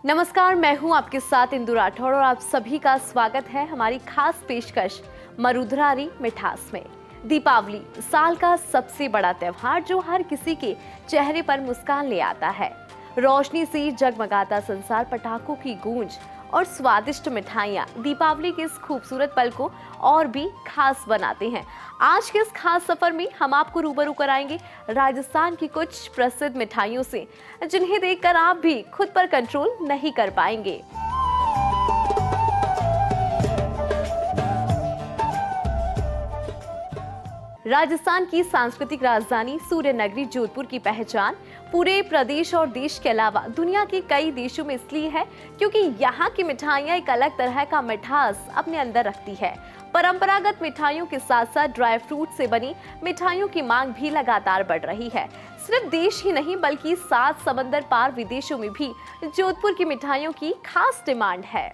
नमस्कार, मैं हूं आपके साथ इंदु राठौड़ और आप सभी का स्वागत है हमारी खास पेशकश मरुधरारी मिठास में। दीपावली साल का सबसे बड़ा त्योहार जो हर किसी के चेहरे पर मुस्कान ले आता है। रोशनी से जगमगाता संसार, पटाखों की गूंज और स्वादिष्ट मिठाइयाँ दीपावली के इस खूबसूरत पल को और भी खास बनाते हैं। आज के इस खास सफर में हम आपको रूबरू कराएंगे राजस्थान की कुछ प्रसिद्ध मिठाइयों से, जिन्हें देखकर आप भी खुद पर कंट्रोल नहीं कर पाएंगे। राजस्थान की सांस्कृतिक राजधानी सूर्य नगरी जोधपुर की पहचान पूरे प्रदेश और देश के अलावा दुनिया के कई देशों में इसलिए है क्योंकि यहाँ की मिठाइयाँ एक अलग तरह का मिठास अपने अंदर रखती है। परंपरागत मिठाइयों के साथ साथ ड्राई फ्रूट से बनी मिठाइयों की मांग भी लगातार बढ़ रही है। सिर्फ देश ही नहीं बल्कि 7 समंदर पार विदेशों में भी जोधपुर की मिठाइयों की खास डिमांड है।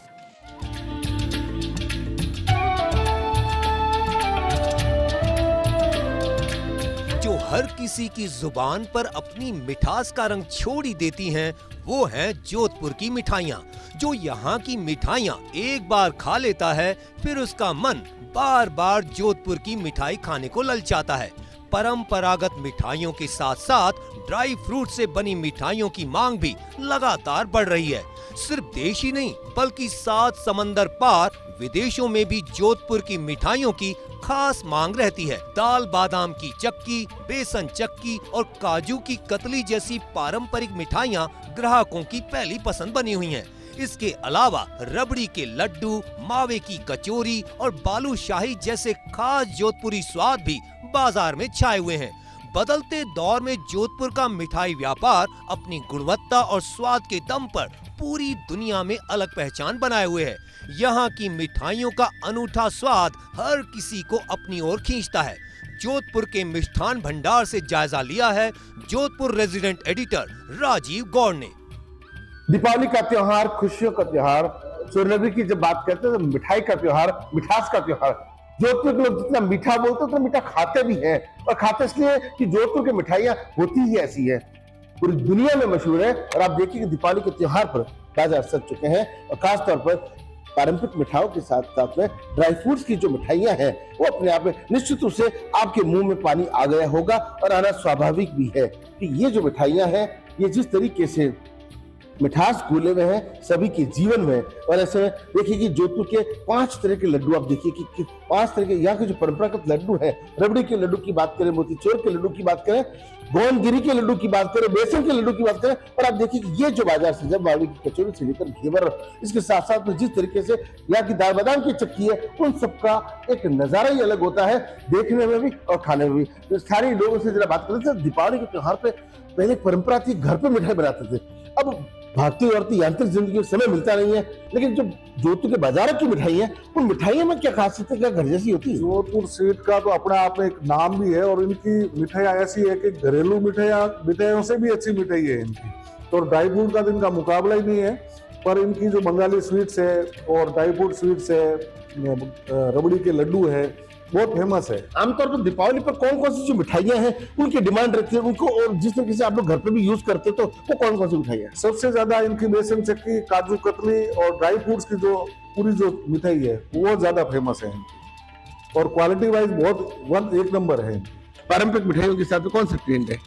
जो हर किसी की जुबान पर अपनी मिठास का रंग छोड़ ही देती हैं, वो हैं जोधपुर की मिठाइयाँ। जो यहाँ की मिठाइयाँ एक बार खा लेता है, फिर उसका मन बार बार जोधपुर की मिठाई खाने को ललचाता है। परंपरागत मिठाइयों के साथ साथ ड्राई फ्रूट से बनी मिठाइयों की मांग भी लगातार बढ़ रही है। सिर्फ देश ही नहीं बल्कि 7 समंदर पार विदेशों में भी जोधपुर की मिठाइयों की खास मांग रहती है। दाल बादाम की चक्की, बेसन चक्की और काजू की कतली जैसी पारंपरिक मिठाइयाँ ग्राहकों की पहली पसंद बनी हुई हैं। इसके अलावा रबड़ी के लड्डू, मावे की कचौरी और बालूशाही जैसे खास जोधपुरी स्वाद भी बाजार में छाए हुए हैं। बदलते दौर में जोधपुर का मिठाई व्यापार अपनी गुणवत्ता और स्वाद के दम पर पूरी दुनिया में अलग पहचान बनाए हुए है। यहाँ की मिठाइयों का अनूठा स्वाद हर किसी को अपनी ओर खींचता है। जोधपुर के मिष्ठान भंडार से जायजा लिया है जोधपुर रेजिडेंट एडिटर राजीव गौड़ ने। दीपावली का त्योहार, खुशियों का त्योहार, सूर्यनगरी की जब बात करते हैं तो मिठाई का त्योहार, मिठास का त्योहार। जोधपुर के लोग जितना मीठा बोलते हैं उतना मीठा खाते भी हैं, और खाते इसलिए कि जोधपुर की मिठाइयाँ होती ही ऐसी है, पूरी दुनिया में मशहूर है। और आप देखिए कि दीपावली के त्योहार पर बाजार सज चुके हैं, और खासतौर पर पारंपरिक मिठाइयों के साथ साथ में ड्राई फ्रूट्स की जो मिठाइयाँ हैं वो अपने आप में निश्चित रूप से आपके मुंह में पानी आ गया होगा, और आना स्वाभाविक भी है कि ये जो मिठाइयाँ हैं ये जिस तरीके से मिठास घुले हुए हैं सभी के जीवन में। और ऐसे में देखिए कि जोधपुर के 5 तरह के लड्डू, आप देखिए कि 5 तरह के यहाँ के जो परंपरागत लड्डू हैं, रबड़ी के लड्डू की बात करें, मोतीचूर के लड्डू की बात करें, गोंदगिरी के लड्डू की बात करें, बेसन के लड्डू की बात करें, और आप देखिए कि ये जो बाजार से जब मावे की कचौरी से लेकर घेवर, इसके साथ साथ में जिस तरीके से यहाँ की दाल बादाम की चक्की है, उन सबका एक नजारा ही अलग होता है, देखने में भी और खाने में भी। तो स्थानीय लोगों से जरा बात करते थे, दीपावली के त्योहार पे पहले एक परंपरा थी, घर पे मिठाई बनाते थे। अब भागती औरती यांत्रिक जिंदगी में समय मिलता नहीं है, लेकिन जो जोधपुर के बाजारों की मिठाई है, उन मिठाइयों में क्या खासियत है, क्या घर जैसी होती है? जोधपुर स्वीट का तो अपने आप में एक नाम भी है, और इनकी मिठाइयाँ ऐसी है कि घरेलू मिठाइयों से भी अच्छी मिठाई है इनकी। तो ड्राई फ्रूट का तो इनका मुकाबला ही नहीं है, पर इनकी जो बंगाली स्वीट्स है और ड्राई फ्रूट स्वीट्स है, रबड़ी के लड्डू है, बहुत फेमस है। आमतौर पर दीपावली पर कौन कौन सी जो मिठाइयाँ हैं उनकी डिमांड रहती है उनको, और जिस तरीके से आप लोग घर पे भी यूज करते हो तो वो कौन कौन सी मिठाइयाँ? सबसे ज्यादा इनकी बेसन चक्की, काजू कतली और ड्राई फ्रूट्स की जो पूरी जो मिठाई है वो ज्यादा फेमस है इनकी, और क्वालिटी वाइज बहुत एक नंबर है। पारंपरिक मिठाइयों के साथ में कौन सा ट्रेंड है?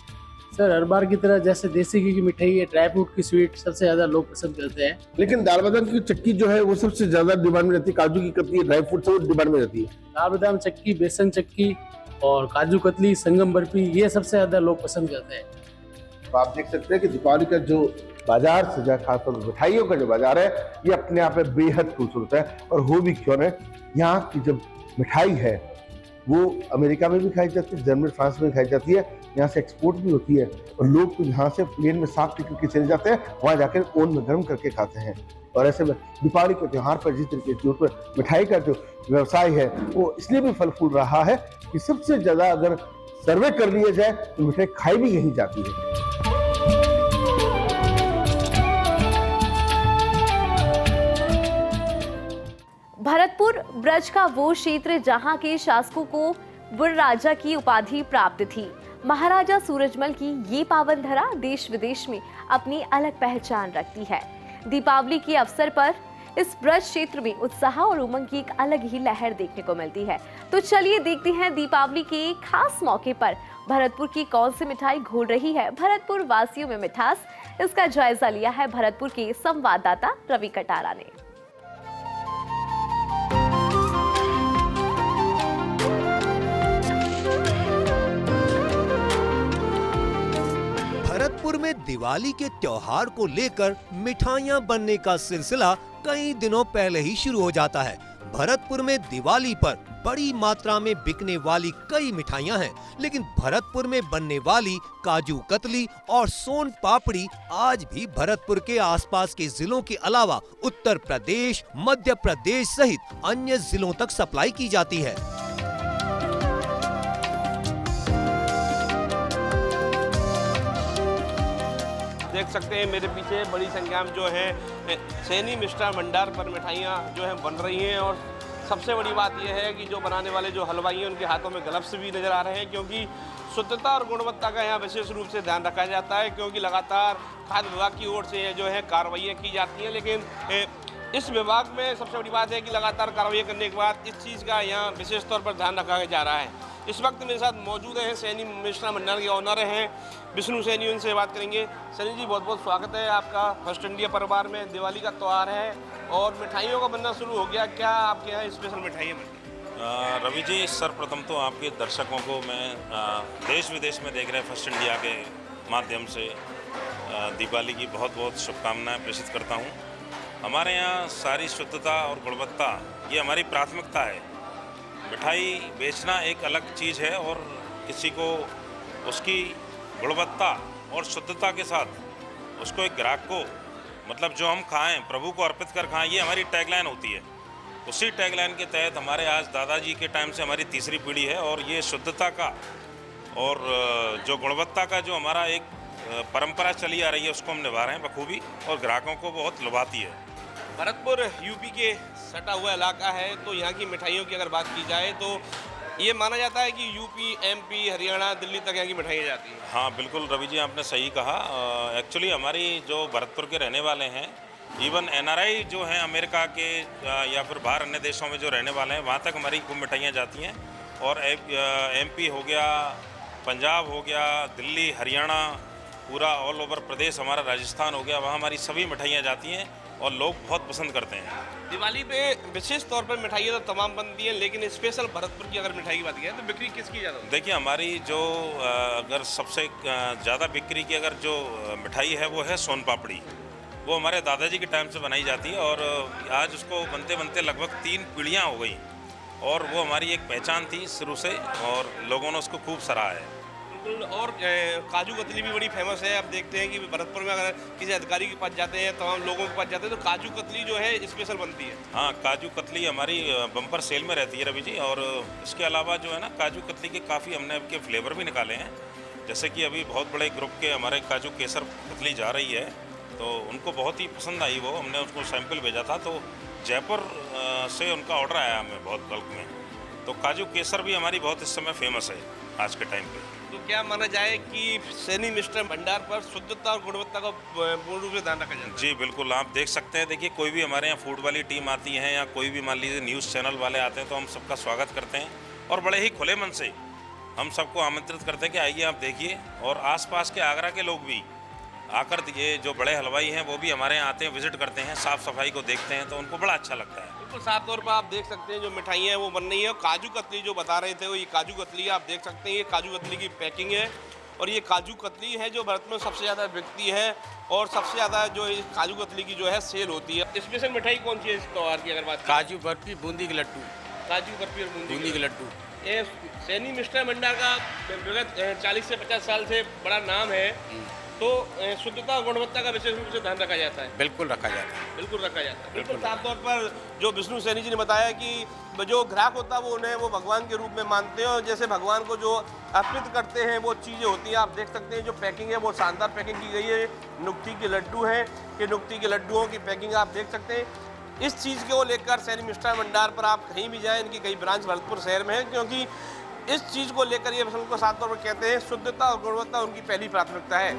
सर, हर बार की तरह जैसे देसी घी की मिठाई है, ड्राई फ्रूट की स्वीट सबसे ज्यादा लोग पसंद करते हैं। लेकिन दाल बादाम की चक्की जो है वो सबसे ज्यादा डिमांड में रहती है, काजू की कतली, ड्राई फ्रूट सब डिमांड में रहती है। दाल बादाम चक्की, बेसन चक्की और काजू कतली, संगम बर्फी, ये सबसे ज्यादा लोग पसंद करते हैं। तो आप देख सकते हैं कि दीपावली का जो बाजार सजा, खासतौर पर मिठाइयों का जो बाजार है, ये अपने आप में बेहद खूबसूरत है। और हो भी क्यों न, यहाँ की जब मिठाई है वो अमेरिका में भी खाई जाती है, जर्मनी, फ्रांस में खाई जाती है, यहाँ से एक्सपोर्ट भी होती है, और लोग तो यहाँ से प्लेन में साफ टिकट के चले जाते हैं, वहाँ जाकर ओवन में गर्म करके खाते हैं। और ऐसे में दीपावली के त्योहार पर जिस तरीके से जोधपुर मिठाई का जो व्यवसाय है वो इसलिए भी फल फूल रहा है कि सबसे ज्यादा अगर सर्वे कर लिया जाए तो मिठाई खाई भी यही जाती है। भरतपुर ब्रज का वो क्षेत्र जहां के शासकों को बुर राजा की उपाधि प्राप्त थी। महाराजा सूरजमल की ये पावन धरा देश विदेश में अपनी अलग पहचान रखती है। दीपावली के अवसर पर इस ब्रज क्षेत्र में उत्साह और उमंग की एक अलग ही लहर देखने को मिलती है। तो चलिए देखते हैं दीपावली के खास मौके पर भरतपुर की कौन सी मिठाई घोल रही है भरतपुर वासियों में मिठास। इसका जायजा लिया है भरतपुर के संवाददाता रवि कटारा ने। भरतपुर में दिवाली के त्योहार को लेकर मिठाइयां बनने का सिलसिला कई दिनों पहले ही शुरू हो जाता है। भरतपुर में दिवाली पर बड़ी मात्रा में बिकने वाली कई मिठाइयां हैं, लेकिन भरतपुर में बनने वाली काजू कतली और सोन पापड़ी आज भी भरतपुर के आसपास के जिलों के अलावा उत्तर प्रदेश, मध्य प्रदेश सहित अन्य जिलों तक सप्लाई की जाती है। देख सकते हैं मेरे पीछे बड़ी संख्या में जो है सैनी मिष्ठान भंडार पर मिठाइयाँ जो है बन रही हैं। और सबसे बड़ी बात यह है कि जो बनाने वाले जो हलवाई हैं उनके हाथों में ग्लव्स भी नज़र आ रहे हैं, क्योंकि शुद्धता और गुणवत्ता का यहाँ विशेष रूप से ध्यान रखा जाता है, क्योंकि लगातार खाद्य विभाग की ओर से जो है कार्रवाइयाँ की जाती हैं। लेकिन इस विभाग में सबसे बड़ी बात है कि लगातार कार्रवाई करने के बाद इस चीज़ का यहाँ विशेष तौर पर ध्यान रखा जा रहा है। इस वक्त मेरे साथ मौजूद हैं सैनी मिष्ठान भंडार के ऑनर हैं विष्णु सैनी, उनसे बात करेंगे। सैनी जी, बहुत बहुत स्वागत है आपका फर्स्ट इंडिया परिवार में। दिवाली का त्यौहार है और मिठाइयों का बनना शुरू हो गया, क्या आपके यहाँ स्पेशल मिठाइयाँ बनती? रवि जी, सर्वप्रथम तो आपके दर्शकों को मैं देश विदेश में देख रहे फर्स्ट इंडिया के माध्यम से दिवाली की बहुत बहुत शुभकामनाएं प्रेषित करता हूं। हमारे यहाँ सारी शुद्धता और गुणवत्ता ये हमारी प्राथमिकता है। मिठाई बेचना एक अलग चीज़ है और किसी को उसकी गुणवत्ता और शुद्धता के साथ उसको एक ग्राहक को मतलब जो हम खाएं प्रभु को अर्पित कर खाएं, ये हमारी टैगलाइन होती है। उसी टैगलाइन के तहत हमारे आज दादाजी के टाइम से हमारी तीसरी पीढ़ी है और ये शुद्धता का और जो गुणवत्ता का जो हमारा एक परंपरा चली आ रही है उसको हम निभा रहे हैं बखूबी और ग्राहकों को बहुत लुभाती है। भरतपुर यूपी के सटा हुआ इलाका है, तो यहाँ की मिठाइयों की अगर बात की जाए तो ये माना जाता है कि यूपी, एमपी, हरियाणा, दिल्ली तक यहाँ की मिठाइयाँ जाती हैं। हाँ बिल्कुल रवि जी, आपने सही कहा। एक्चुअली हमारी जो भरतपुर के रहने वाले हैं, इवन एनआरआई जो हैं अमेरिका के या फिर बाहर अन्य देशों में जो रहने वाले हैं, वहाँ तक हमारी खूब मिठाइयाँ जाती हैं। और एमपी हो गया, पंजाब हो गया, दिल्ली, हरियाणा, पूरा ऑल ओवर प्रदेश हमारा, राजस्थान हो गया, वहाँ हमारी सभी मिठाइयाँ जाती हैं और लोग बहुत पसंद करते हैं। दिवाली पे विशेष तौर पर मिठाइयाँ तो तमाम बनती हैं, लेकिन स्पेशल भरतपुर की अगर मिठाई की बात की जाए तो बिक्री किसकी ज़्यादा होती है? देखिए, हमारी जो अगर सबसे ज़्यादा बिक्री की अगर जो मिठाई है वो है सोन पापड़ी। वो हमारे दादाजी के टाइम से बनाई जाती है और आज उसको बनते बनते लगभग 3 पीढ़ियाँ हो गई और वो हमारी एक पहचान थी शुरू से और लोगों ने उसको खूब सराहा है। और काजू कतली भी बड़ी फेमस है। आप देखते हैं कि भरतपुर में अगर किसी अधिकारी के पास जाते हैं, तमाम लोगों के पास जाते हैं, तो काजू कतली जो है स्पेशल बनती है। हाँ, काजू कतली हमारी बम्पर सेल में रहती है रवि जी। और इसके अलावा जो है ना, काजू कतली के काफ़ी हमने आपके फ्लेवर भी निकाले हैं। जैसे कि अभी बहुत बड़े ग्रुप के हमारे काजू केसर कतली जा रही है, तो उनको बहुत ही पसंद आई। वो हमने उसको सैंपल भेजा था, तो जयपुर से उनका ऑर्डर आया हमें बहुत बल्क में। तो काजू केसर भी हमारी बहुत इस समय फेमस है आज के टाइम पे। तो क्या माना जाए कि सैनी मिष्ठान भंडार पर शुद्धता और गुणवत्ता का पूर्ण रूप से ध्यान रखा जाता है? जी बिल्कुल, आप देख सकते हैं। देखिए, कोई भी हमारे यहाँ फूड वाली टीम आती है या कोई भी मान लीजिए न्यूज़ चैनल वाले आते हैं, तो हम सबका स्वागत करते हैं और बड़े ही खुले मन से हम सबको आमंत्रित करते हैं कि आइए आप देखिए। और आसपास के आगरा के लोग भी आकर, ये जो बड़े हलवाई हैं वो भी हमारे यहाँ आते हैं, विजिट करते हैं, साफ़ सफाई को देखते हैं, तो उनको बड़ा अच्छा लगता है। बिल्कुल साफ तौर पर आप देख सकते हैं जो मिठाइयाँ हैं वो बन रही है। काजू कतली जो बता रहे थे, वो ये काजू कतली आप देख सकते हैं। ये काजू कतली की पैकिंग है और ये काजू कतली है जो भारत में सबसे ज़्यादा बिकती है और सबसे ज़्यादा जो इस काजू कतली की जो है सेल होती है। स्पेशल मिठाई कौन सी है इस त्यौहार की अगर बात? काजू बर्फी, बूंदी के लड्डू। काजू बर्फी और बूंदी के लड्डू। ये सैनी मिष्ठान भंडार का विगत 40 से 50 साल से बड़ा नाम है, तो शुद्धता और गुणवत्ता का विशेष रूप से ध्यान रखा जाता है। बिल्कुल रखा जाता है। बिल्कुल रखा जाता है। बिल्कुल साफ तौर पर जो विष्णु सैनी जी ने बताया कि जो ग्राहक होता है वो उन्हें वो भगवान के रूप में मानते हैं और जैसे भगवान को जो अर्पित करते हैं वो चीज़ें होती हैं। आप देख सकते हैं जो पैकिंग है वो शानदार पैकिंग की गई है। नुक्ती के लड्डू हैं, ये नुक्ती के लड्डुओं की पैकिंग आप देख सकते हैं। इस चीज़ को लेकर सैनी मिष्ठान भंडार पर आप कहीं भी जाएँ, इनकी कई ब्रांच भरतपुर शहर में है, क्योंकि इस चीज़ को लेकर ये को साफ तौर पर कहते हैं शुद्धता और गुणवत्ता उनकी पहली प्राथमिकता है।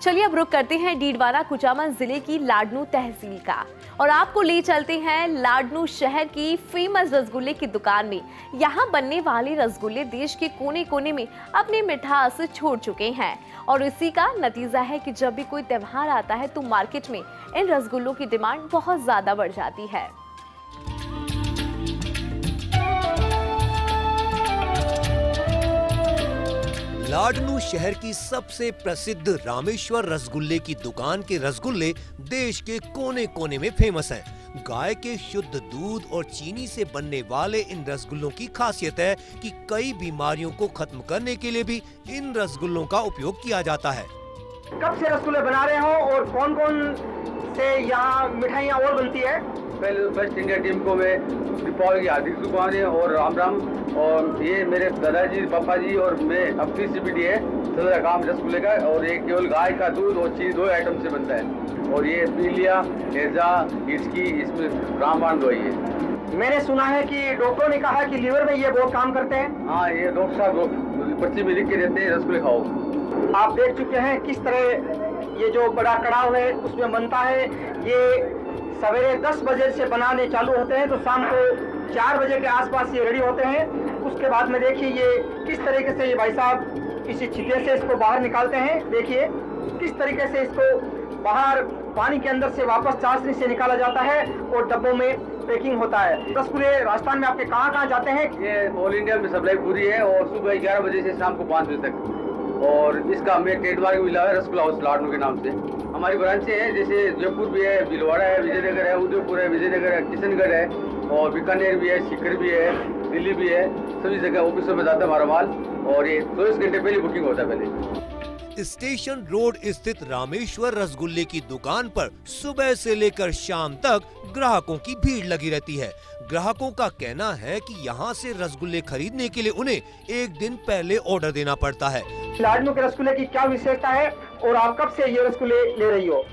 चलिए अब रुक करते हैं डीडवाना कुचामन जिले की लाडनू तहसील का और आपको ले चलते हैं लाडनू शहर की फेमस रसगुल्ले की दुकान में। यहाँ बनने वाले रसगुल्ले देश के कोने कोने में अपनी मिठास छोड़ चुके हैं और इसी का नतीजा है कि जब भी कोई त्योहार आता है तो मार्केट में इन रसगुल्लों की डिमांड बहुत ज्यादा बढ़ जाती है। लाडनू शहर की सबसे प्रसिद्ध रामेश्वर रसगुल्ले की दुकान के रसगुल्ले देश के कोने कोने में फेमस हैं। गाय के शुद्ध दूध और चीनी से बनने वाले इन रसगुल्लों की खासियत है कि कई बीमारियों को खत्म करने के लिए भी इन रसगुल्लों का उपयोग किया जाता है। कब से रसगुल्ले बना रहे हो और कौन कौन से यहाँ मिठाइयाँ और बनती है? पहले फर्स्ट इंडिया टीम को मैं दीपावली की हार्दिक शुभकामनाएं और राम राम। और ये मेरे दादाजी पापा जी और मैं अपनी सीपीडी है सदर काम रसगुल्ले का, और ये केवल गाय का दूध और चीनी 2 आइटम से बनता है। और ये पीलिया हेजा इसकी इसमें रामबाण दवाई है। मैंने सुना है कि डॉक्टरों ने कहा कि लीवर में ये बहुत काम करते हैं। हाँ, ये डॉक्टर साहब पर्ची में लिख के देते हैं रसगुल्ले खाओ। आप देख चुके हैं किस तरह ये जो बड़ा कड़ाव है उसमें बनता है। ये सवेरे 10 बजे से बनाने चालू होते हैं तो शाम को 4 बजे के आसपास ये रेडी होते हैं। उसके बाद में देखिए ये किस तरीके से ये भाई साहब किसी छिले से इसको बाहर निकालते हैं। देखिए किस तरीके से इसको बाहर पानी के अंदर से वापस चाशनी से निकाला जाता है और डब्बों में पैकिंग होता है। रसगुल्ले राजस्थान में आपके कहाँ जाते हैं? ये ऑल इंडिया में सप्लाई पूरी है और सुबह 11 बजे से शाम को 5 बजे तक। और इसका मैं ट्रेडमार्क मिला है रसगुल्ला हाउस लाडनू के नाम से। हमारी ब्रांचें हैं जैसे जयपुर भी है, भीलवाड़ा है, विजयनगर है, उदयपुर है, विजयनगर है, किशनगढ़ है और बीकानेर भी है, सीकर भी है, दिल्ली भी है। सभी जगह ऑफिसों में जाता है हमारा माल और ये 24 घंटे पहले बुकिंग होता है। पहले स्टेशन रोड स्थित रामेश्वर रसगुल्ले की दुकान पर सुबह से लेकर शाम तक ग्राहकों की भीड़ लगी रहती है। ग्राहकों का कहना है कि यहाँ से रसगुल्ले खरीदने के लिए उन्हें एक दिन पहले ऑर्डर देना पड़ता है। लाडनू के रसगुल्ले की क्या विशेषता है और आप कब से ये रसगुल्ले ले रही हो?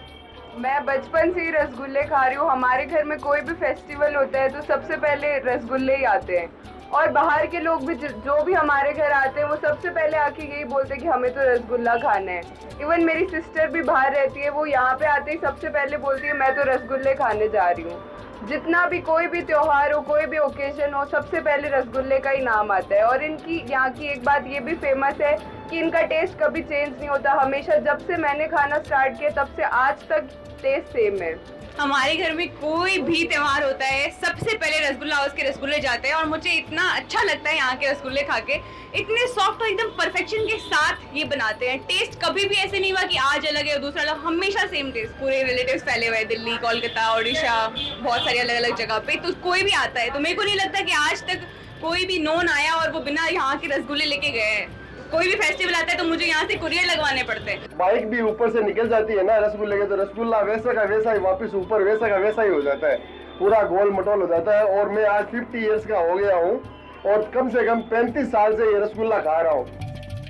मैं बचपन से ही रसगुल्ले खा रही हूँ। हमारे घर में कोई भी फेस्टिवल होता है तो सबसे पहले रसगुल्ले ही आते हैं और बाहर के लोग भी जो भी हमारे घर आते हैं वो सबसे पहले आके यही बोलते हैं कि हमें तो रसगुल्ला खाना है। इवन मेरी सिस्टर भी बाहर रहती है, वो यहाँ पे आते ही सबसे पहले बोलती है मैं तो रसगुल्ले खाने जा रही हूँ। जितना भी कोई भी त्योहार हो, कोई भी ओकेजन हो, सबसे पहले रसगुल्ले का ही नाम आता है। और इनकी यहाँ की एक बात ये भी फेमस है कि इनका टेस्ट कभी चेंज नहीं होता। हमेशा जब से मैंने खाना स्टार्ट किया तब से आज तक टेस्ट सेम है। हमारे घर में कोई भी त्योहार होता है सबसे पहले रसगुल्ला हाउस के रसगुल्ले जाते हैं और मुझे इतना अच्छा लगता है यहाँ के रसगुल्ले खा के। इतने सॉफ्ट और एकदम परफेक्शन के साथ ये बनाते हैं। टेस्ट कभी भी ऐसे नहीं हुआ कि आज अलग है और दूसरा अलग, हमेशा सेम टेस्ट। पूरे रिलेटिव्स फैले हुए हैं दिल्ली, कोलकाता, ओडिशा, बहुत सारी अलग अलग जगह पे, तो कोई भी आता है तो मेरे को नहीं लगता कि आज तक कोई भी नॉन आया और वो बिना यहाँ के रसगुल्ले लेके गए हैं। कोई भी फेस्टिवल आता है तो मुझे यहाँ से कुरियर लगवाने पड़ते हैं। बाइक भी ऊपर से निकल जाती है ना रसगुल्ले के, तो रसगुल्ला वैसा का वैसा ही वापस ऊपर वैसा का वैसा ही हो जाता है, पूरा गोल मटोल हो जाता है। और मैं आज 50 इयर्स का हो गया हूँ और कम से कम 35 साल से ये रसगुल्ला खा रहा हूँ।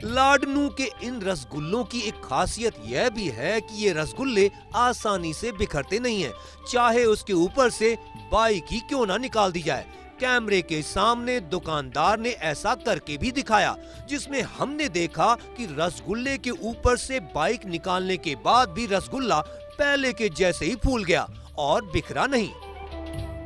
लाडनू के इन रसगुल्लों की एक खासियत यह भी है कि ये रसगुल्ले आसानी से बिखरते नहीं हैं, चाहे उसके ऊपर से बाइक ही क्यों ना निकाल दी जाए। कैमरे के सामने दुकानदार ने ऐसा करके भी दिखाया, जिसमें हमने देखा कि रसगुल्ले के ऊपर से बाइक निकालने के बाद भी रसगुल्ला पहले के जैसे ही फूल गया और बिखरा नहीं।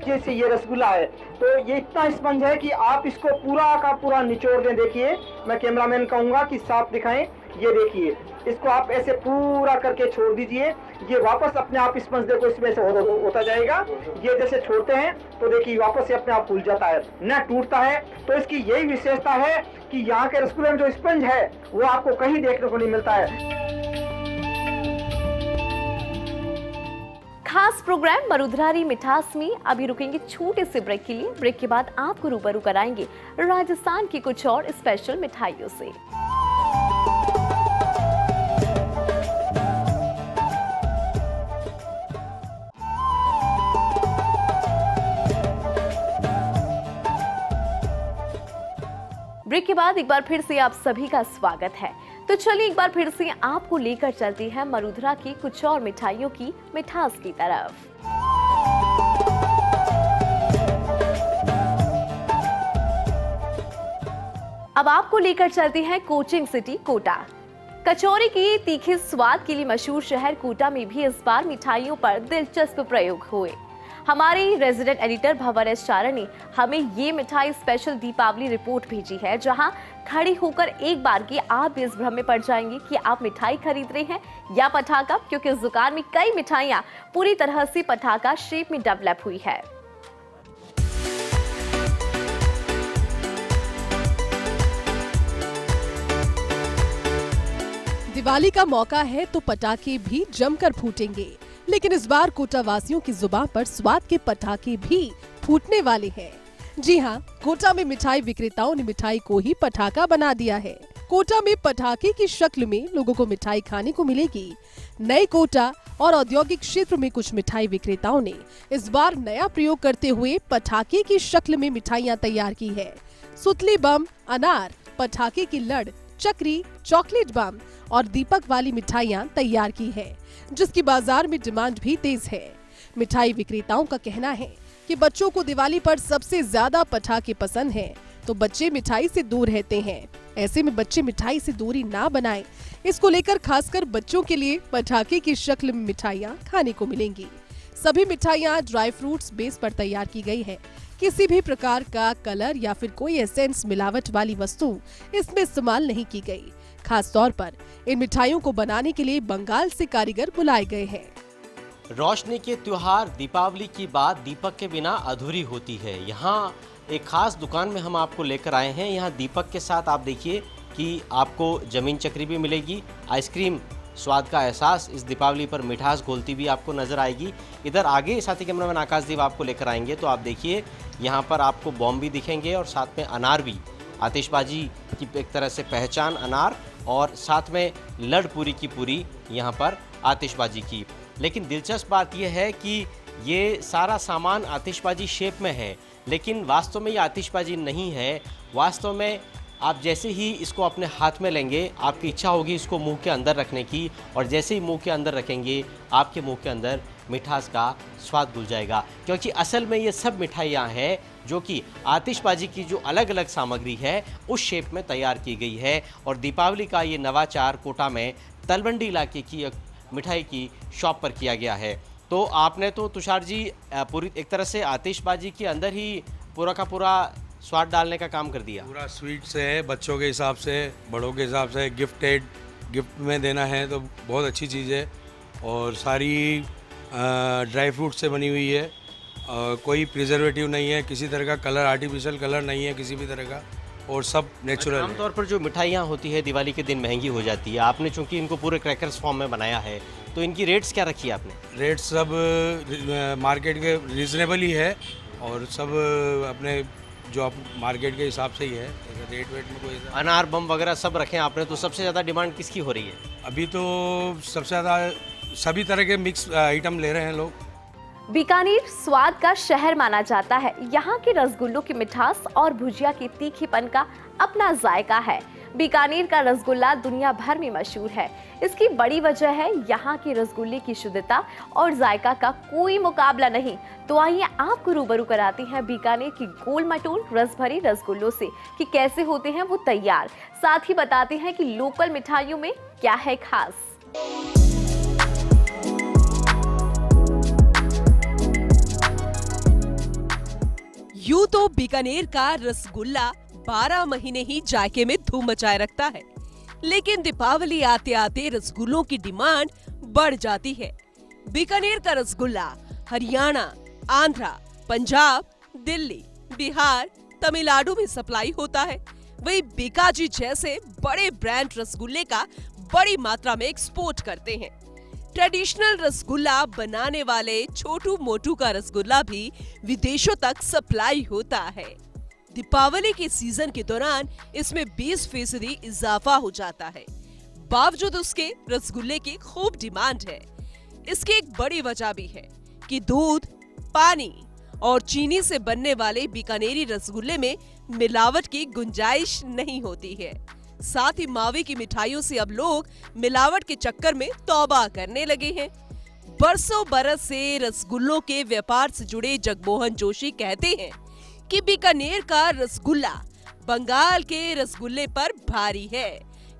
जैसे ये रसगुल्ला है तो ये इतना स्पंज है कि आप इसको पूरा का पूरा निचोड़ दें। देखिए, मैं कैमरामैन कहूंगा कि साफ दिखाएं। ये देखिए, इसको आप ऐसे पूरा करके छोड़ दीजिए, ये वापस अपने आप स्पंज देखो इसमें से होता जाएगा। ये जैसे छोड़ते हैं तो देखिए वापस से अपने आप फूल जाता है, न टूटता है। तो इसकी यही विशेषता है कि यहाँ के रसगुल्ले में जो स्पंज है वो आपको कहीं देखने को नहीं मिलता है। खास प्रोग्राम मरुधरारी मिठास में अभी रुकेंगे छोटे से ब्रेक के लिए। ब्रेक के बाद आपको रूबरू कराएंगे राजस्थान की कुछ और स्पेशल मिठाइयों से। ब्रेक के बाद एक बार फिर से आप सभी का स्वागत है। तो चलिए एक बार फिर से आपको लेकर चलते हैं मरुधरा की कुछ और मिठाइयों की मिठास की तरफ। अब आपको लेकर चलते हैं कोचिंग सिटी कोटा। कचौरी की तीखे स्वाद के लिए मशहूर शहर कोटा में भी इस बार मिठाइयों पर दिलचस्प प्रयोग हुए। हमारे रेजिडेंट एडिटर भंवर एस चारण ने हमें ये मिठाई स्पेशल दीपावली रिपोर्ट भेजी है, जहां खड़ी होकर एक बार की आप भी इस भ्रम में पड़ जाएंगे कि आप मिठाई खरीद रहे हैं या पटाखा, क्योंकि इस दुकान में कई मिठाइयां पूरी तरह से पटाखा शेप में डेवलप हुई है। दिवाली का मौका है तो पटाखे भी जमकर फूटेंगे, लेकिन इस बार कोटा वासियों की जुबान पर स्वाद के पटाखे भी फूटने वाले हैं। जी हाँ, कोटा में मिठाई विक्रेताओं ने मिठाई को ही पटाखा बना दिया है। कोटा में पटाखे की शक्ल में लोगों को मिठाई खाने को मिलेगी। नए कोटा और औद्योगिक क्षेत्र में कुछ मिठाई विक्रेताओं ने इस बार नया प्रयोग करते हुए पटाखे की शक्ल में मिठाइयाँ तैयार की है। सुतली बम, अनार, पटाखे की लड़, चक्री, चॉकलेट बम और दीपक वाली मिठाइयाँ तैयार की है, जिसकी बाजार में डिमांड भी तेज है। मिठाई विक्रेताओं का कहना है कि बच्चों को दिवाली पर सबसे ज्यादा पटाखे पसंद हैं, तो बच्चे मिठाई से दूर रहते हैं। ऐसे में बच्चे मिठाई से दूरी ना बनाएं। इसको लेकर खासकर बच्चों के लिए पटाखे की शक्ल में मिठाइयाँ खाने को मिलेंगी। सभी मिठाइयाँ ड्राई फ्रूट्स बेस पर तैयार की गई है। किसी भी प्रकार का कलर या फिर कोई एसेंस मिलावट वाली वस्तु इसमें इस्तेमाल नहीं की गई। खास तौर पर इन मिठाइयों को बनाने के लिए बंगाल से कारीगर बुलाए गए हैं। रोशनी के त्योहार दीपावली की बात दीपक के बिना अधूरी होती है। यहाँ एक खास दुकान में हम आपको लेकर आए हैं। यहाँ दीपक के साथ आप देखिए कि आपको जमीन चक्री भी मिलेगी, आइसक्रीम स्वाद का एहसास इस दीपावली पर मिठास घोलती भी आपको नजर आएगी। इधर आगे साथी कैमरामैन आकाशदीप आपको लेकर आएंगे तो आप देखिए यहाँ पर आपको बॉम्ब भी दिखेंगे और साथ में अनार भी, आतिशबाजी की एक तरह से पहचान अनार, और साथ में लड़ पूरी की पूरी यहाँ पर आतिशबाजी की। लेकिन दिलचस्प बात यह है कि ये सारा सामान आतिशबाजी शेप में है, लेकिन वास्तव में ये आतिशबाजी नहीं है। वास्तव में आप जैसे ही इसको अपने हाथ में लेंगे, आपकी इच्छा होगी इसको मुंह के अंदर रखने की, और जैसे ही मुंह के अंदर रखेंगे आपके मुंह के अंदर मिठास का स्वाद घुल जाएगा। क्योंकि असल में ये सब मिठाइयाँ हैं जो कि आतिशबाजी की जो अलग अलग सामग्री है उस शेप में तैयार की गई है। और दीपावली का ये नवाचार कोटा में तलवंडी इलाके की एक मिठाई की शॉप पर किया गया है। तो आपने तो तुषार जी पूरी एक तरह से आतिशबाजी के अंदर ही पूरा का पूरा स्वाद डालने का काम कर दिया। पूरा स्वीट से है, बच्चों के हिसाब से, बड़ों के हिसाब से, गिफ्ट में देना है तो बहुत अच्छी चीज़ है। और सारी ड्राई फ्रूट से बनी हुई है, कोई प्रिजर्वेटिव नहीं है, किसी तरह का कलर, आर्टिफिशियल कलर नहीं है किसी भी तरह का, और सब नेचुरल। आमतौर पर जो मिठाइयाँ होती है दिवाली के दिन महंगी हो जाती है, आपने चूंकि इनको पूरे क्रैकर्स फॉर्म में बनाया है तो इनकी रेट्स क्या रखी है आपने? रेट सब मार्केट के रीजनेबल ही है, और सब अपने जो आप मार्केट के हिसाब से ही है, रेट वेट में कोई। अनार बम वगैरह सब रखे हैं आपने, तो सबसे ज़्यादा डिमांड किसकी हो रही है? अभी तो सबसे ज़्यादा सभी तरह के मिक्स आइटम ले रहे हैं लोग। बीकानेर स्वाद का शहर माना जाता है। यहाँ के रसगुल्लों की मिठास और भुजिया के तीखेपन का अपना जायका है। बीकानेर का रसगुल्ला दुनिया भर में मशहूर है। इसकी बड़ी वजह है यहाँ के रसगुल्ले की शुद्धता और जायका का कोई मुकाबला नहीं। तो आइए आपको रूबरू कराते हैं बीकानेर की गोल मटोल रस भरी रसगुल्लों से कि कैसे होते हैं वो तैयार। साथ ही बताते हैं कि लोकल मिठाइयों में क्या है खास। यूं तो बीकानेर का रसगुल्ला 12 महीने ही जायके में धूम मचाए रखता है, लेकिन दीपावली आते आते रसगुल्लों की डिमांड बढ़ जाती है। बीकानेर का रसगुल्ला हरियाणा, आंध्रा, पंजाब, दिल्ली, बिहार, तमिलनाडु में सप्लाई होता है। वही बीकाजी जैसे बड़े ब्रांड रसगुल्ले का बड़ी मात्रा में एक्सपोर्ट करते हैं। ट्रेडिशनल रसगुल्ला बनाने वाले छोटू मोटू का रसगुल्ला भी विदेशों तक सप्लाई होता है। दीपावली के सीजन के दौरान इसमें 20% इजाफा हो जाता है। बावजूद उसके रसगुल्ले की खूब डिमांड है। इसकी एक बड़ी वजह भी है कि दूध, पानी और चीनी से बनने वाले बीकानेरी रसगुल्ले में मिलावट की गुंजाइश नहीं होती है। साथ ही मावे की मिठाइयों से अब लोग मिलावट के चक्कर में तौबा करने लगे हैं। बरसों बरस से रसगुल्लों के व्यापार से जुड़े जगमोहन जोशी कहते हैं कि बीकानेर का रसगुल्ला बंगाल के रसगुल्ले पर भारी है,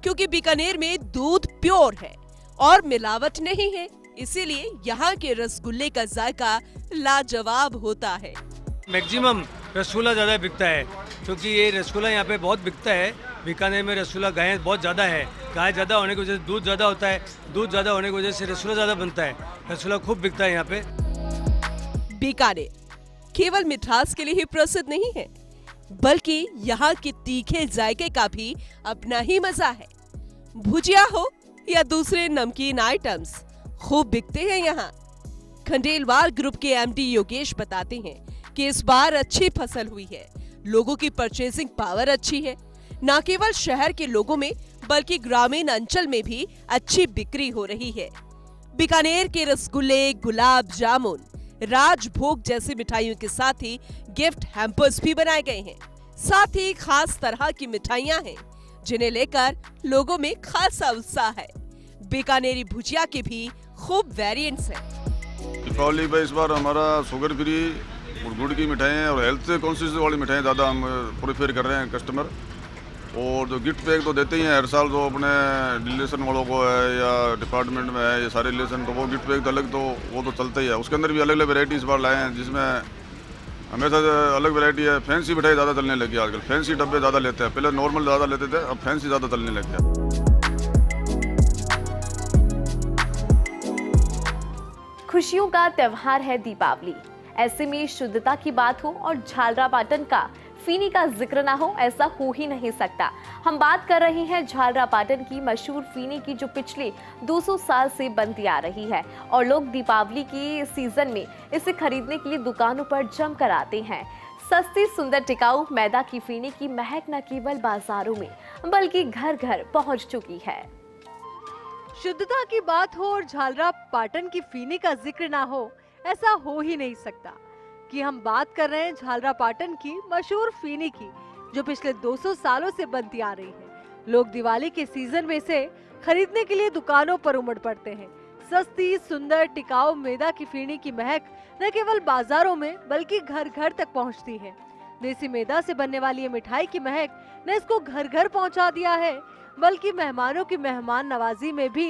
क्योंकि बीकानेर में दूध प्योर है और मिलावट नहीं है, इसीलिए यहाँ के रसगुल्ले का जायका लाजवाब होता है। मैक्सिमम रसगुल्ला ज़्यादा बिकता है क्योंकि ये रसगुल्ला यहाँ पे बहुत बिकता है। बीकानेर में रसगुल्ला गाय बहुत ज़्यादा है, गाय ज़्यादा होने की वजह से दूध ज़्यादा होता है, दूध ज़्यादा होने की वजह से रसगुल्ला ज़्यादा बनता है, रसगुल्ला खूब बिकता है यहाँ पे। बीकानेर केवल मिठास के लिए ही प्रसिद्ध नहीं है, बल्कि यहाँ के तीखे जायके का भी अपना ही मजा है। भुजिया हो या दूसरे नमकीन आइटम्स खूब बिकते हैं यहाँ। खंडेलवाल ग्रुप के एमडी योगेश बताते हैं कि इस बार अच्छी फसल हुई है, लोगों की परचेसिंग पावर अच्छी है। न केवल शहर के लोगों में बल्कि ग्रामीण अंचल में भी अच्छी बिक्री हो रही है। बीकानेर के रसगुल्ले, गुलाब जामुन, राजभोग जैसी मिठाइयों के साथ ही गिफ्ट हैम्पर्स भी बनाए गए हैं। साथ ही खास तरह की मिठाइयां हैं जिन्हें लेकर लोगों में खासा उत्साह है। बीकानेरी भुजिया के भी खूब वेरिएंट्स हैं। दीपावली पे इस बार हमारा शुगर फ्री और गुड़ की मिठाइयाँ और हेल्थ कॉन्शियस वाली मिठाइयाँ ज़्यादा हम प्रेफर कर रहे हैं कस्टमर। और जो गिफ्ट पैक तो देते ही हैं हर साल, जो अपने रिलेशन वालों को है या डिपार्टमेंट में है, ये सारे रिलेशन, तो वो गिफ्ट पैक तो अलग, तो वो तो चलता ही है। उसके अंदर भी अलग अलग वेराइटी इस बार लाए हैं, जिसमें हमेशा अलग वैरायटी है। फैंसी मिठाई ज़्यादा चलने लगी है आजकल, फैंसी डब्बे ज़्यादा लेते हैं, पहले नॉर्मल ज़्यादा लेते थे, अब फैंसी ज़्यादा चलने लग गया। खुशियों का त्योहार है दीपावली, ऐसे में शुद्धता की बात हो और झालरापाटन का फीनी का जिक्र ना हो, ऐसा हो ही नहीं सकता। हम बात कर रहे हैं झालरापाटन की मशहूर फीनी की, जो पिछले 200 साल से बनती आ रही है और लोग दीपावली की सीजन में इसे खरीदने के लिए दुकानों पर जमकर आते हैं। सस्ती, सुंदर, टिकाऊ मैदा की फीनी की महक न केवल बाजारों में बल्कि घर घर पहुंच चुकी है। शुद्धता की बात हो और झालरापाटन की फीनी का जिक्र ना हो, ऐसा हो ही नहीं सकता। कि हम बात कर रहे हैं झालरापाटन की मशहूर फीनी की, जो पिछले 200 सालों से बनती आ रही है। लोग दिवाली के सीजन में इसे खरीदने के लिए दुकानों पर उमड़ पड़ते हैं। सस्ती, सुंदर, टिकाऊ मैदा की फीनी की महक न केवल बाजारों में बल्कि घर घर तक पहुंचती है। देसी मैदा से बनने वाली ये मिठाई की महक न इसको घर घर पहुंचा दिया है, बल्कि मेहमानों की मेहमान नवाजी में भी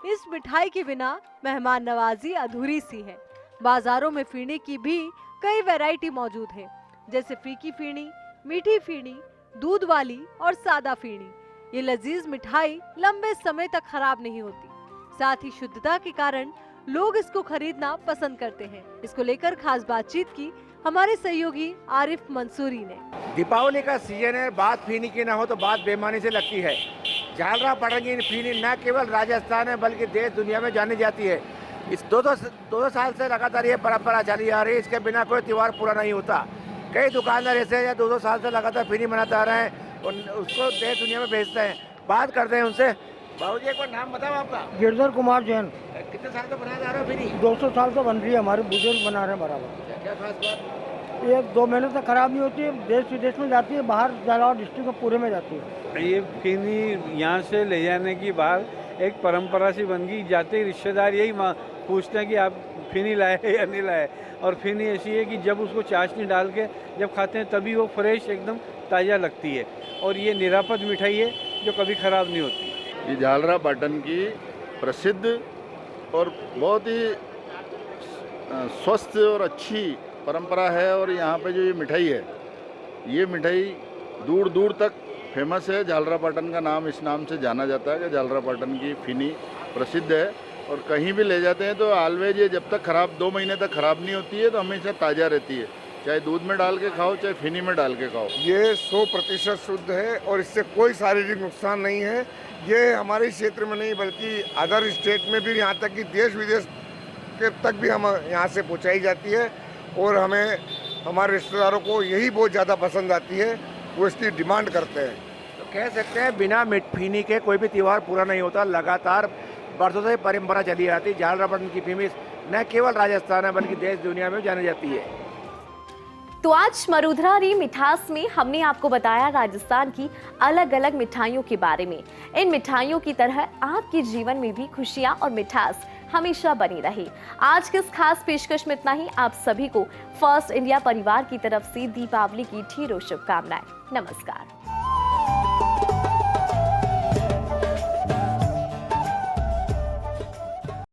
इस मिठाई के बिना मेहमान नवाजी अधूरी सी है। बाजारों में फीनी की भी कई वैरायटी मौजूद है, जैसे फीकी फीनी, मीठी फीनी, दूध वाली और सादा फीनी। ये लजीज मिठाई लंबे समय तक खराब नहीं होती, साथ ही शुद्धता के कारण लोग इसको खरीदना पसंद करते हैं। इसको लेकर खास बातचीत की हमारे सहयोगी आरिफ मंसूरी ने। दीपावली का सीजन है, बात फीनी की ना हो तो बात बेमानी से लगती है। झालरापाटन की फीनी न केवल राजस्थान है बल्कि देश दुनिया में जानी जाती है। इस 200 साल से लगातार ये परंपरा चली आ रही है, इसके बिना कोई त्यौहार पूरा नहीं होता। कई दुकानदार ऐसे हैं 200 साल से लगातार फीनी बनाते आ रहे हैं और उसको देश दुनिया में भेजते हैं। बात करते हैं उनसे। बाबूजी, एक बार नाम बताओ आपका। गिरधर कुमार जैन। कितने साल से बनाया जा रहा है फीनी? 200 साल से बन रही है, हमारे बुजुर्ग बना रहे हैं बराबर। क्या खास बात? ये 2 महीने तक खराब नहीं होती है, देश विदेश में जाती है, बाहर झालावाड़ डिस्ट्रिक्ट में पूरे में जाती है। ये फीनी यहाँ से ले जाने की बात एक परंपरा सी बन गई, जाते ही रिश्तेदार यही पूछते हैं कि आप फीनी लाए या नहीं लाए। और फीनी ऐसी है कि जब उसको चाशनी डाल के जब खाते हैं तभी वो फ्रेश एकदम ताज़ा लगती है और ये निरापद मिठाई है जो कभी ख़राब नहीं होती। ये झालरापाटन की प्रसिद्ध और बहुत ही स्वस्थ और अच्छी परंपरा है। और यहाँ पे जो ये मिठाई है, ये मिठाई दूर दूर तक फेमस है। झालरापाटन का नाम इस नाम से जाना जाता है कि झालरापाटन की फीनी प्रसिद्ध है और कहीं भी ले जाते हैं तो ऑलवेज ये जब तक खराब 2 महीने तक खराब नहीं होती है तो हमेशा ताज़ा रहती है, चाहे दूध में डाल के खाओ चाहे फीनी में डाल के खाओ। ये 100% शुद्ध है और इससे कोई शारीरिक नुकसान नहीं है। ये हमारे क्षेत्र में नहीं बल्कि अदर स्टेट में भी, यहाँ तक कि देश विदेश के तक भी हम यहाँ से पहुँचाई जाती है और हमें हमारे रिश्तेदारों को यही बहुत ज़्यादा पसंद आती है, वो इसकी डिमांड करते हैं। तो कह सकते हैं बिना फीनी के कोई भी त्यौहार पूरा नहीं होता। लगातार बरसों से परंपरा चली आती है। झालरापाटन की फीनी न केवल राजस्थान है बल्कि देश दुनिया में जानी जाती है। तो आज मरुधरारी मिठास में हमने आपको बताया राजस्थान की अलग अलग मिठाइयों के बारे में। इन मिठाइयों की तरह आपके जीवन में भी खुशियां और मिठास हमेशा बनी रहे। आज के इस खास पेशकश में इतना ही। आप सभी को फर्स्ट इंडिया परिवार की तरफ से दीपावली की ढेरों शुभकामनाएं। नमस्कार।